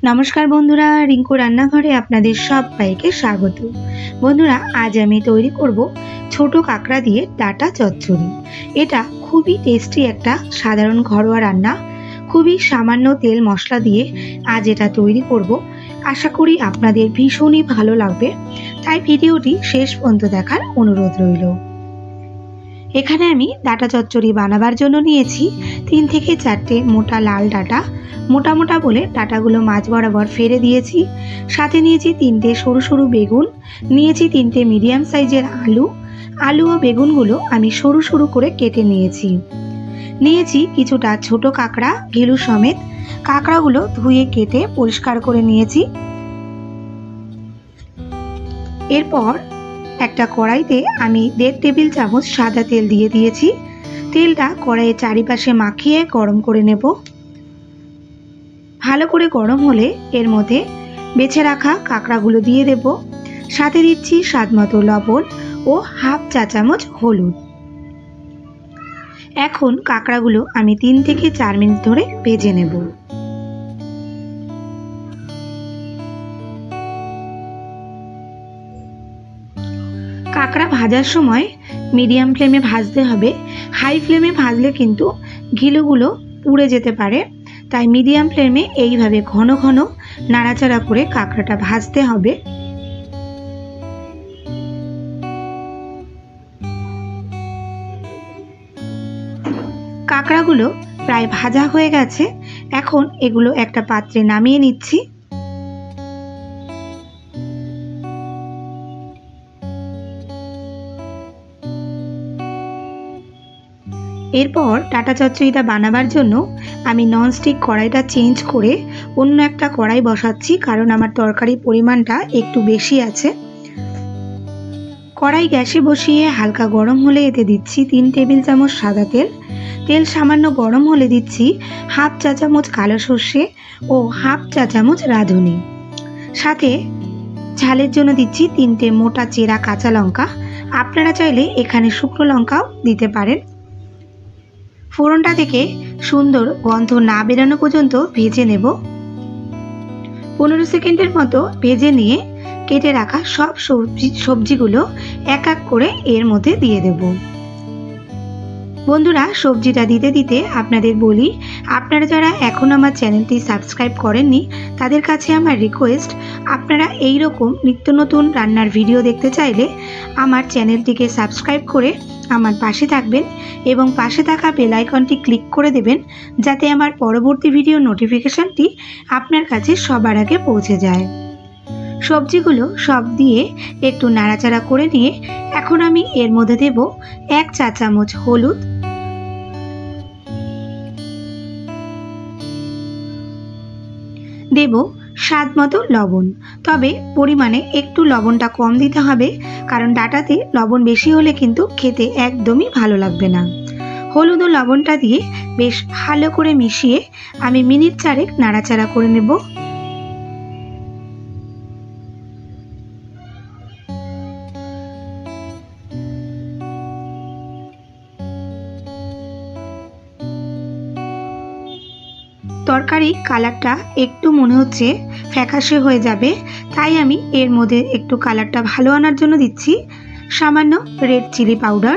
नमस्कार बंधुरा रिंकू रान्नाघरे आपनादेर सबाइके स्वागत। बंधुरा आज आमी तैरी करब छोटो काकड़ा दिए डाटा चच्चड़ी। एटा खूबई टेस्टी एकटा साधारण घरोया रान्ना। खूबई सामान्य तेल मशला दिए आज एटा तैरी करब। आशा करी आपनादेर भीषणই भालो लागबे, ताई भिडियोटी शेष पर्यन्त देखार अनुरोध रइल। एखाने आमी डाटा चच्चड़ी बानाबार जोन्नो नियेछि 3 থেকে 4টে मोटा लाल डाटा। मोटा मोटा बोले डाटागुलो माछ बराबर फेरे दिएछि। साथे नियेछि 3টে सरू सरू बेगुन, नियेछि 3টে मिडियाम साइजेर आलू। आलू और बेगुनगुलो आमी सरू सरू करे केटे नियेछि। नियेछि किछुटा छोटो काकड़ा घिलु समेत। काकड़ागुलो धुए केटे परिष्कार करे नियेछि। एरपर একটা কড়াইতে আমি 1.5 টেবিল চামচ সাদা তেল দিয়ে দিয়েছি। তেলটা কড়াইয়ের চারিপাশে মাখিয়ে গরম করে নেব। ভালো করে গরম হলে এর মধ্যে বেছে রাখা কাঁকড়াগুলো দিয়ে দেব। সাথে দিচ্ছি স্বাদমতো লবণ ও হাফ চা চামচ হলুদ। এখন কাঁকড়াগুলো আমি 3 থেকে 4 মিনিট ধরে ভেজে নেব। কাঁকড়া ভাজার সময় মিডিয়াম ফ্লেমে ভাজতে হবে। হাই ফ্লেমে ভাজলে কিন্তু ঘিলুগুলো পুড়ে যেতে পারে, তাই মিডিয়াম ফ্লেমে এইভাবে ঘন ঘন নাড়াচাড়া করে কাঁকড়াটা ভাজতে হবে। কাঁকড়াগুলো প্রায় ভাজা হয়ে গেছে। এখন এগুলো একটা পাত্রে নামিয়ে নিচ্ছি। এরপর ডাটা চচ্চড়িটা বানাবার জন্য আমি ননস্টিক কড়াইটা চেঞ্জ করে অন্য একটা কড়াই বসাচ্ছি, কারণ আমার তরকারির পরিমাণটা একটু বেশি আছে। কড়াই গ্যাসে বসিয়ে হালকা গরম হলে এতে দিচ্ছি 3 টেবিল চামচ সাদা তেল। তেল সামান্য গরম হলে দিচ্ছি হাফ চা চামচ কালো সর্ষে ও হাফ চা চামচ রাঁধুনি। সাথে ঝালের জন্য দিচ্ছি 3টে মোটা চেরা কাঁচা লঙ্কা। আপনারা চাইলে এখানে শুকনো লঙ্কাও দিতে পারেন। ফোড়নটা থেকে সুন্দর গন্ধ না বেরানো পর্যন্ত ভেজে নেব। 15 সেকেন্ডের মতো ভেজে নিয়ে কেটে রাখা সব সবজিগুলো এক এক করে এর মধ্যে দিয়ে দেব। বন্ধুরা, সবজিটা দিতে দিতে আপনাদের বলি, আপনারা যারা এখন আমার চ্যানেলটি সাবস্ক্রাইব করেননি তাদের কাছে আমার রিকোয়েস্ট, আপনারা এই রকম নিত্য নতুন রান্নার ভিডিও দেখতে চাইলে আমার চ্যানেলটিকে সাবস্ক্রাইব করে আমার পাশে থাকবেন এবং পাশে থাকা বেল আইকনটি ক্লিক করে দেবেন, যাতে আমার পরবর্তী ভিডিও নোটিফিকেশনটি আপনার কাছে সবার আগে পৌঁছে যায়। সবজিগুলো সব দিয়ে একটু নাড়াচাড়া করে নিয়ে এখন আমি এর মধ্যে দেব 1 চা চামচ হলুদ, দেব স্বাদমতো লবণ। তবে পরিমাণে একটু লবণটা কম দিতে হবে, কারণ ডাটাতে লবণ বেশি হলে কিন্তু খেতে একদমই ভালো লাগবে না। হলুদ ও লবণটা দিয়ে বেশ ভালো করে মিশিয়ে আমি মিনিট 4 নাড়াচাড়া করে নেব। তরকারি কালারটা একটু মনে হচ্ছে ফ্যাকাশে হয়ে যাবে, তাই আমি এর মধ্যে একটু কালারটা ভালো আনার জন্য দিচ্ছি সামান্য রেড চিলি পাউডার।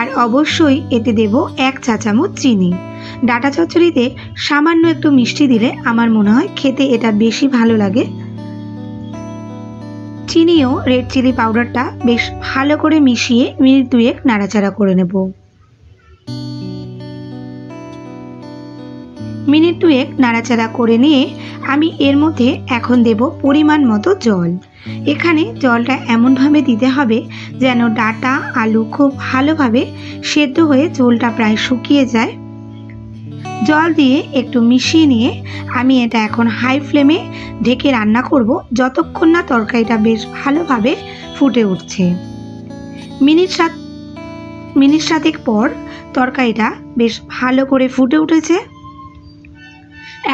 আর অবশ্যই এতে দেব 1 চা চামচ চিনি। ডাটা চচ্চড়িতে সামান্য একটু মিষ্টি দিলে আমার মনে হয় খেতে এটা বেশি ভালো লাগে। চিনি ও রেড চিলি পাউডারটা বেশ ভালো করে মিশিয়ে মিনিট 2 নাড়াচাড়া করে নেব। মিনিট 2 নাড়াচাড়া করে নিয়ে আমি এর মধ্যে এখন দেব পরিমাণ মতো জল। এখানে জলটা এমনভাবে দিতে হবে যেন ডাটা আলু খুব ভালোভাবে সেদ্ধ হয়ে ঝোলটা প্রায় শুকিয়ে যায়। জল দিয়ে একটু মিশিয়ে নিয়ে আমি এটা এখন হাই ফ্লেমে ঢেকে রান্না করব যতক্ষণ না তরকারিটা বেশ ভালোভাবে ফুটে উঠছে। মিনিট 7 পর তরকারিটা বেশ ভালো করে ফুটে উঠেছে।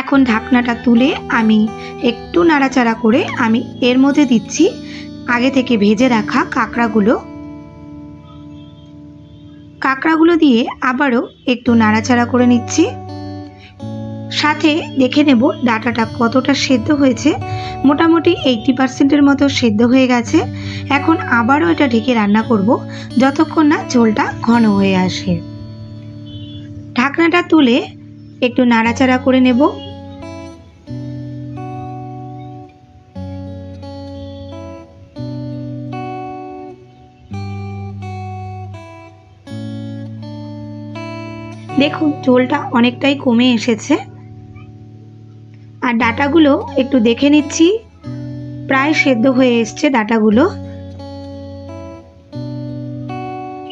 এখন ঢাকনাটা তুলে আমি একটু নাড়াচাড়া করে আমি এর মধ্যে দিচ্ছি আগে থেকে ভেজে রাখা কাঁকড়াগুলো। কাঁকড়াগুলো দিয়ে আবারও একটু নাড়াচাড়া করে নিচ্ছি। সাথে দেখে নেব ডাঁটাটা কতটা সেদ্ধ হয়েছে। মোটামুটি 80% মতো সেদ্ধ হয়ে গেছে। এখন আবারও এটা ঢেকে রান্না করব যতক্ষণ না ঝোলটা ঘন হয়ে আসে। ঢাকনাটা তুলে একটু নাড়াচাড়া করে নেব। দেখুন ঝোলটা অনেকটাই কমে এসেছে। আর ডাঁটাগুলো একটু দেখে নিচ্ছি, প্রায় সেদ্ধ হয়ে এসছে ডাঁটাগুলো।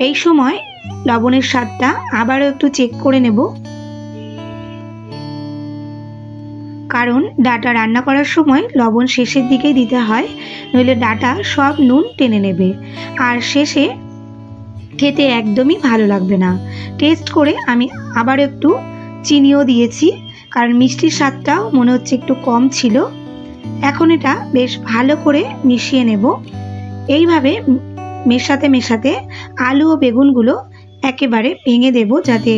এই সময় লবণের স্বাদটা আবারও একটু চেক করে নেব, কারণ ডাঁটা রান্না করার সময় লবণ শেষের দিকেই দিতে হয়, নইলে ডাঁটা সব নুন টেনে নেবে আর শেষে খেতে একদমই ভালো লাগবে না। টেস্ট করে আমি আবার একটু চিনিও দিয়েছি, কারণ মিষ্টির স্বাদটাও মনে হচ্ছে একটু কম ছিল। এখন এটা বেশ ভালো করে মিশিয়ে নেব। এইভাবে মেশাতে মেশাতে আলু ও বেগুনগুলো একেবারে ভেঙে দেব, যাতে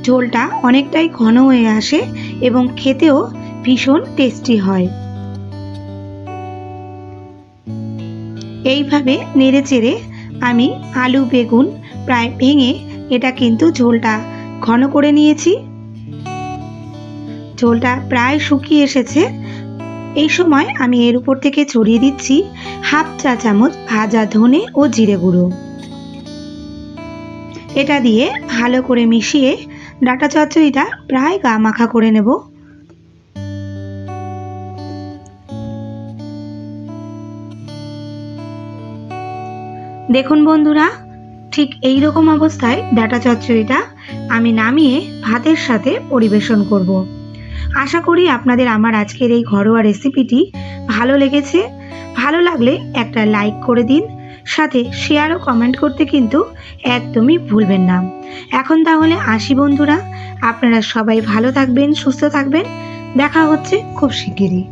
ঝোলটা অনেকটাই ঘন হয়ে আসে এবং খেতেও ভীষণ টেস্টি হয়। এইভাবে নেড়ে চেড়ে আমি আলু বেগুন প্রায় ভেঙে এটা কিন্তু ঝোলটা ঘন করে নিয়েছি। ঝোলটা প্রায় শুকিয়ে এসেছে। এই সময় আমি এর উপর থেকে ছড়িয়ে দিচ্ছি হাফ চা চামচ ভাজা ধনে ও জিরে গুঁড়ো। এটা দিয়ে ভালো করে মিশিয়ে ডাঁটা চচ্চড়িটা প্রায় গা মাখা করে নেব। দেখুন বন্ধুরা, ঠিক এই রকম অবস্থায় ডাঁটা চচ্চড়িটা আমি নামিয়ে ভাতের সাথে পরিবেশন করব। আশা করি আপনাদের আমার আজকের এই ঘরোয়া রেসিপিটি ভালো লেগেছে। ভালো লাগলে একটা লাইক করে দিন, সাথে শেয়ার ও কমেন্ট করতে কিন্তু একদমই ভুলবেন না। এখন তাহলে আসি বন্ধুরা, আপনারা সবাই ভালো থাকবেন, সুস্থ থাকবেন। দেখা হচ্ছে খুব শিগগিরই।